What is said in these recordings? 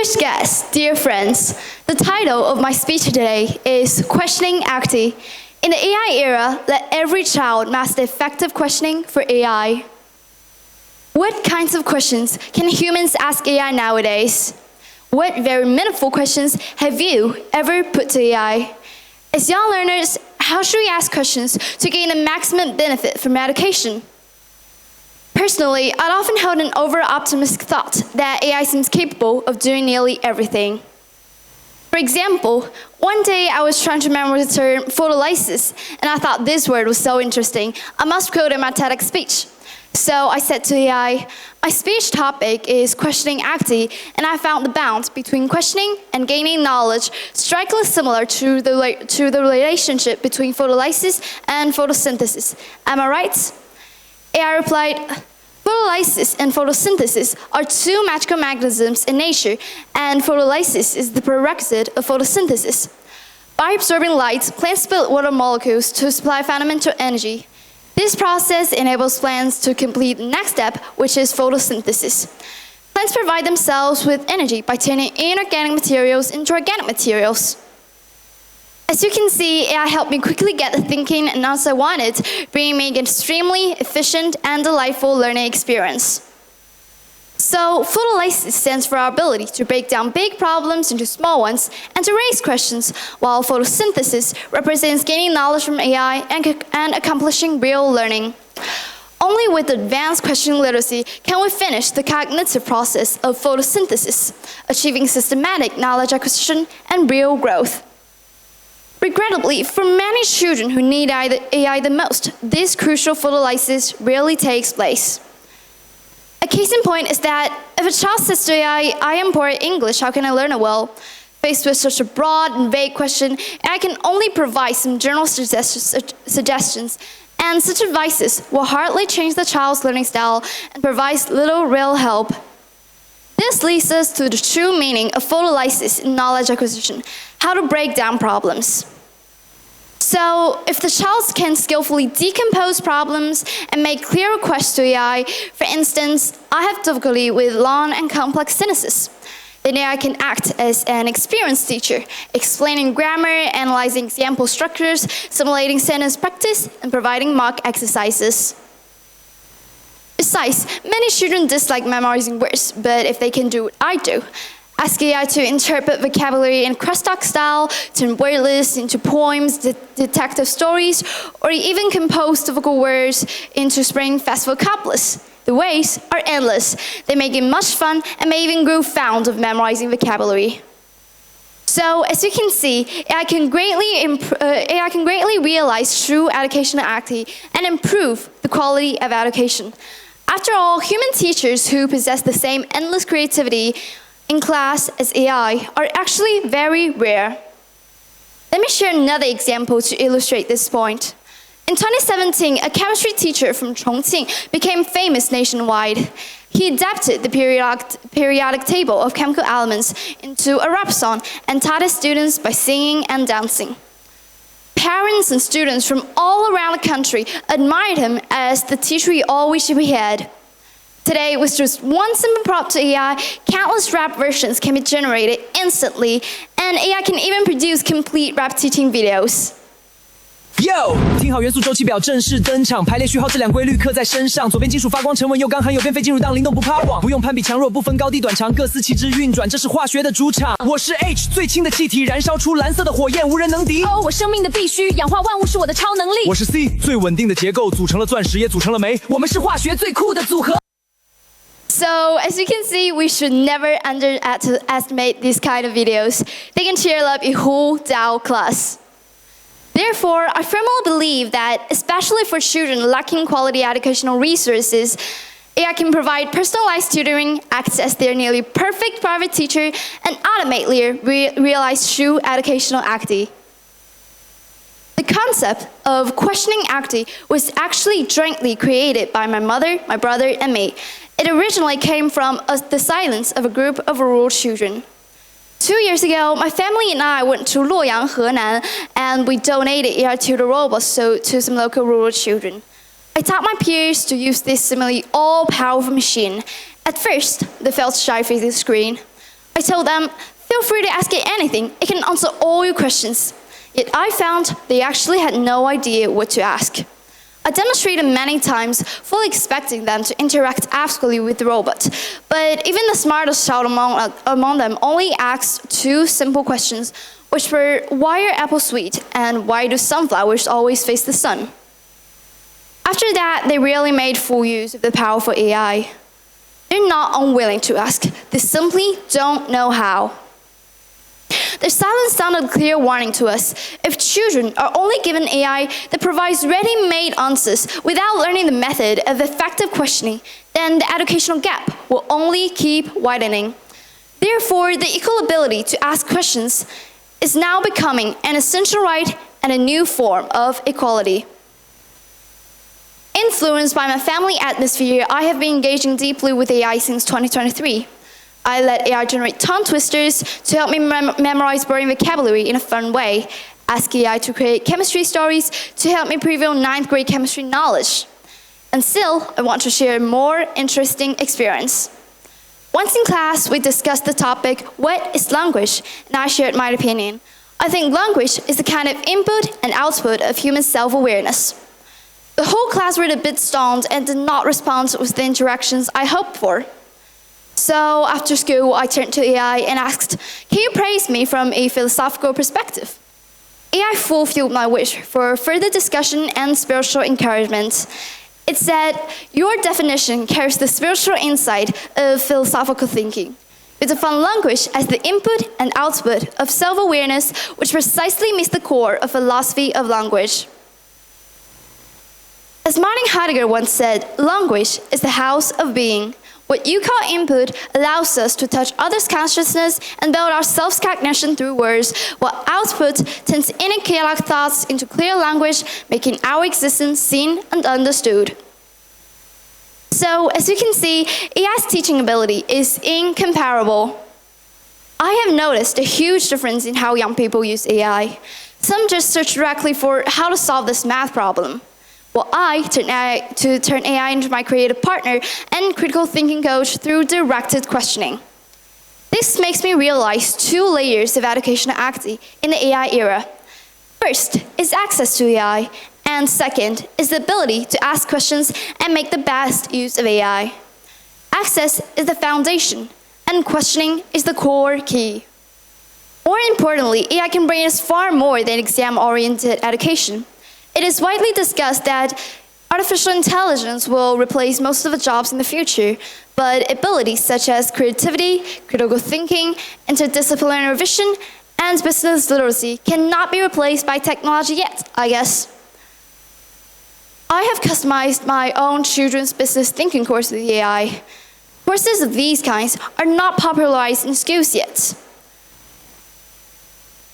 Distinguished guests, dear friends, the title of my speech today is Questioning Acting. In the AI era, let every child master effective questioning for AI. What kinds of questions can humans ask AI nowadays? What very meaningful questions have you ever put to AI? As young learners, how should we ask questions to gain the maximum benefit from education? Personally, I'd often held an over-optimistic thought that AI seems capable of doing nearly everything. For example, one day I was trying to remember the term photolysis, and I thought this word was so interesting, I must quote it in my TEDx speech. So I said to AI, my speech topic is questioning acting, and I found the bound between questioning and gaining knowledge strikingly similar to the relationship between photolysis and photosynthesis. Am I right? AI replied, photolysis and photosynthesis are two magical mechanisms in nature, and photolysis is the prerequisite of photosynthesis. By absorbing light, plants build water molecules to supply fundamental energy. This process enables plants to complete the next step, which is photosynthesis. Plants provide themselves with energy by turning inorganic materials into organic materials. As you can see, AI helped me quickly get the thinking and answer I wanted, bringing me an extremely efficient and delightful learning experience. So, photolysis stands for our ability to break down big problems into small ones and to raise questions, while photosynthesis represents gaining knowledge from AI and accomplishing real learning. Only with advanced questioning literacy can we finish the cognitive process of photosynthesis, achieving systematic knowledge acquisition and real growth. Regrettably, for many children who need AI the most, this crucial photolysis rarely takes place. A case in point is that if a child says to AI, I am poor at English, how can I learn it well? Faced with such a broad and vague question, AI can only provide some general suggestions, and such advices will hardly change the child's learning style and provides little real help. This leads us to the true meaning of photolysis in knowledge acquisition, how to break down problems. So, if the child can skillfully decompose problems and make clear requests to AI, for instance, I have difficulty with long and complex sentences, then AI can act as an experienced teacher, explaining grammar, analyzing example structures, simulating sentence practice, and providing mock exercises. Besides, many children dislike memorizing words, but if they can do what I do, ask AI to interpret vocabulary in crosstalk style, turn word lists into poems, detective stories, or even compose difficult words into spring festival couplets. The ways are endless. They make it much fun and may even grow fond of memorizing vocabulary. So, as you can see, AI can greatly realize true educational activity and improve the quality of education. After all, human teachers who possess the same endless creativity in class as AI are actually very rare. Let me share another example to illustrate this point. In 2017, a chemistry teacher from Chongqing became famous nationwide. He adapted the periodic table of chemical elements into a rap song and taught his students by singing and dancing. Parents and students from all around the country admired him as the teacher he always wished he had. Today, with just one simple prompt to AI, countless rap versions can be generated instantly, and AI can even produce complete rap teaching videos. Yo， 听好元素周期表正式登场，排列序号质量规律刻在身上，左边金属发光沉稳又刚含，右边非金属当灵动不趴网，不用攀比强弱，不分高低短长，各司其职运转，这是化学的主场。我是 H 最轻的气体，燃烧出蓝色的火焰，无人能敌。我生命的必须，氧化万物是我的超能力。我是 C 最稳定的结构，组成了钻石，也组成了煤，我们是化学最酷的组合。So, as you can see, we should never underestimate these kind of videos. They can cheer up a whole Qingdao class. Therefore, I firmly believe that, especially for children lacking quality educational resources, AI can provide personalized tutoring, act as their nearly perfect private teacher, and ultimately realize true educational activity. The concept of questioning activity was actually jointly created by my mother, my brother, and me. It originally came from the silence of a group of rural children. 2 years ago, my family and I went to Luoyang, Henan, and we donated AI tutor robots to some local rural children. I taught my peers to use this seemingly all-powerful machine. At first, they felt shy facing the screen. I told them, feel free to ask it anything. It can answer all your questions. Yet I found they actually had no idea what to ask. I demonstrated many times, fully expecting them to interact absolutely with the robot. But even the smartest child among them only asked two simple questions, which were, why are apples sweet? And why do sunflowers always face the sun? After that, they really made full use of the powerful AI. They're not unwilling to ask. They simply don't know how. Their silence sounded a clear warning to us. If children are only given AI that provides ready-made answers without learning the method of effective questioning, then the educational gap will only keep widening. Therefore, the equal ability to ask questions is now becoming an essential right and a new form of equality. Influenced by my family atmosphere, I have been engaging deeply with AI since 2023. I let AI generate tongue twisters to help me memorize boring vocabulary in a fun way, ask AI to create chemistry stories to help me preview 9th grade chemistry knowledge. And still, I want to share a more interesting experience. Once in class, we discussed the topic, what is language? And I shared my opinion. I think language is the kind of input and output of human self-awareness. The whole class were a bit stunned and did not respond with the interactions I hoped for. So after school, I turned to AI and asked, can you praise me from a philosophical perspective? AI fulfilled my wish for further discussion and spiritual encouragement. It said, your definition carries the spiritual insight of philosophical thinking. You define language as the input and output of self-awareness, which precisely meets the core of philosophy of language. As Martin Heidegger once said, language is the house of being. What you call input allows us to touch others' consciousness and build our self-cognition through words, while output turns inner chaotic thoughts into clear language, making our existence seen and understood. So, as you can see, AI's teaching ability is incomparable. I have noticed a huge difference in how young people use AI. Some just search directly for how to solve this math problem. Well, I turn AI into my creative partner and critical thinking coach through directed questioning. This makes me realize two layers of educational activity in the AI era. First is access to AI, and second is the ability to ask questions and make the best use of AI. Access is the foundation, and questioning is the core key. More importantly, AI can bring us far more than exam-oriented education. It is widely discussed that artificial intelligence will replace most of the jobs in the future, but abilities such as creativity, critical thinking, interdisciplinary vision, and business literacy cannot be replaced by technology yet, I guess. I have customized my own children's business thinking course with AI. Courses of these kinds are not popularized in schools yet.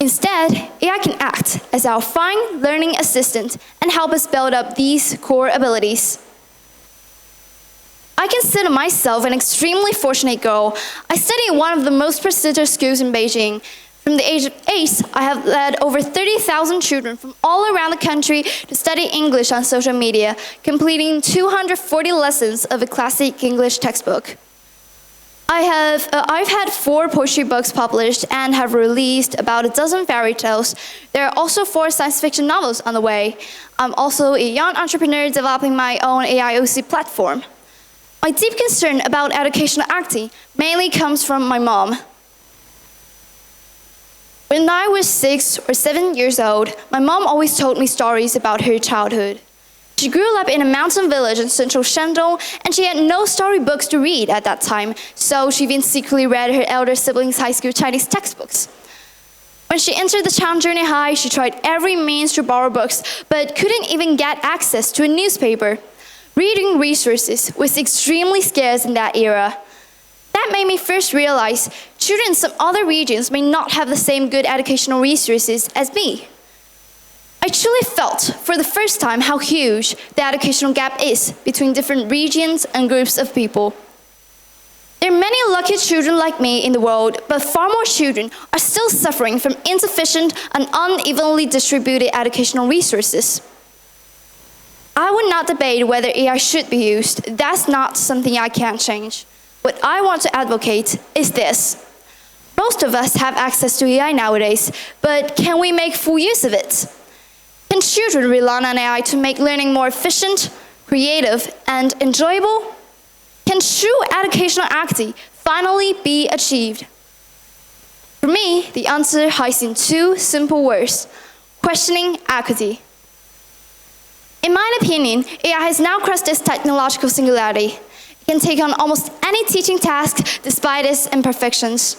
Instead, AI can act as our fine learning assistant and help us build up these core abilities. I consider myself an extremely fortunate girl. I study in one of the most prestigious schools in Beijing. From the age of 8, I have led over 30,000 children from all around the country to study English on social media, completing 240 lessons of a classic English textbook. I've had 4 poetry books published and have released about a dozen fairy tales. There are also 4 science fiction novels on the way. I'm also a young entrepreneur developing my own AIOC platform. My deep concern about educational acting mainly comes from my mom. When I was 6 or 7 years old, my mom always told me stories about her childhood. She grew up in a mountain village in central Shandong, and she had no storybooks to read at that time, so she even secretly read her elder siblings' high school Chinese textbooks. When she entered the town junior high, she tried every means to borrow books, but couldn't even get access to a newspaper. Reading resources was extremely scarce in that era. That made me first realize children in some other regions may not have the same good educational resources as me. I truly felt for the first time how huge the educational gap is between different regions and groups of people. There are many lucky children like me in the world, but far more children are still suffering from insufficient and unevenly distributed educational resources. I would not debate whether AI should be used. That's not something I can change. What I want to advocate is this. Most of us have access to AI nowadays, but can we make full use of it? Can children rely on AI to make learning more efficient, creative, and enjoyable? Can true educational equity finally be achieved? For me, the answer lies in two simple words: questioning equity. In my opinion, AI has now crossed its technological singularity. It can take on almost any teaching task despite its imperfections.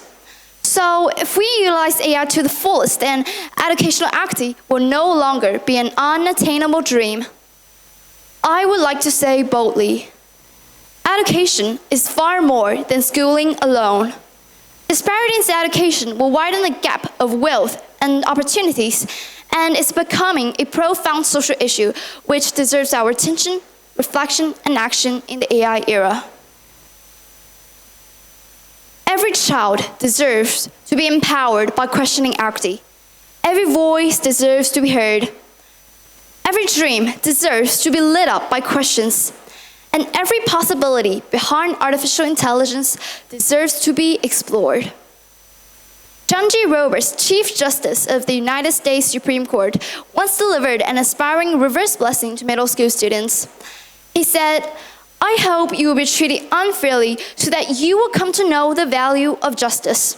So, if we utilize AI to the fullest, then educational equity will no longer be an unattainable dream. I would like to say boldly, education is far more than schooling alone. Disparities in education will widen the gap of wealth and opportunities, and it's becoming a profound social issue which deserves our attention, reflection, and action in the AI era. Every child deserves to be empowered by questioning equity. Every voice deserves to be heard. Every dream deserves to be lit up by questions. And every possibility behind artificial intelligence deserves to be explored. John G. Roberts, Chief Justice of the United States Supreme Court, once delivered an inspiring reverse blessing to middle school students. He said, "I hope you will be treated unfairly so that you will come to know the value of justice."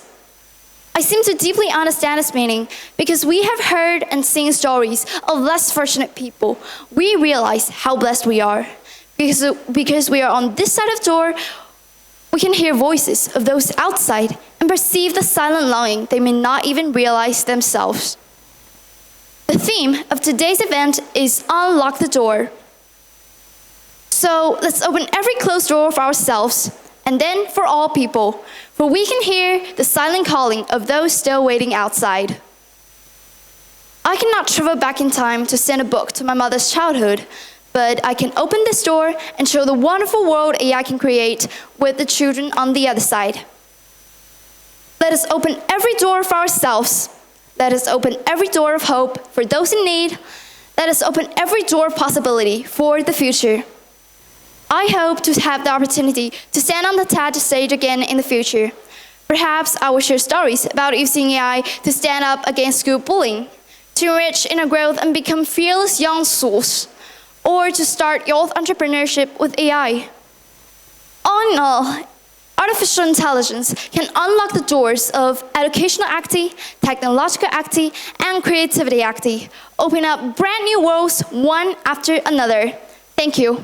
I seem to deeply understand this meaning because we have heard and seen stories of less fortunate people. We realize how blessed we are. Because we are on this side of the door, we can hear voices of those outside and perceive the silent longing they may not even realize themselves. The theme of today's event is Unlock the Door. So let's open every closed door for ourselves, and then for all people, for we can hear the silent calling of those still waiting outside. I cannot travel back in time to send a book to my mother's childhood, but I can open this door and show the wonderful world AI can create with the children on the other side. Let us open every door for ourselves. Let us open every door of hope for those in need. Let us open every door of possibility for the future. I hope to have the opportunity to stand on the TED stage again in the future. Perhaps I will share stories about using AI to stand up against school bullying, to enrich inner growth and become fearless young souls, or to start youth entrepreneurship with AI. All in all, artificial intelligence can unlock the doors of educational equity, technological equity, and creativity equity, opening up brand new worlds one after another. Thank you.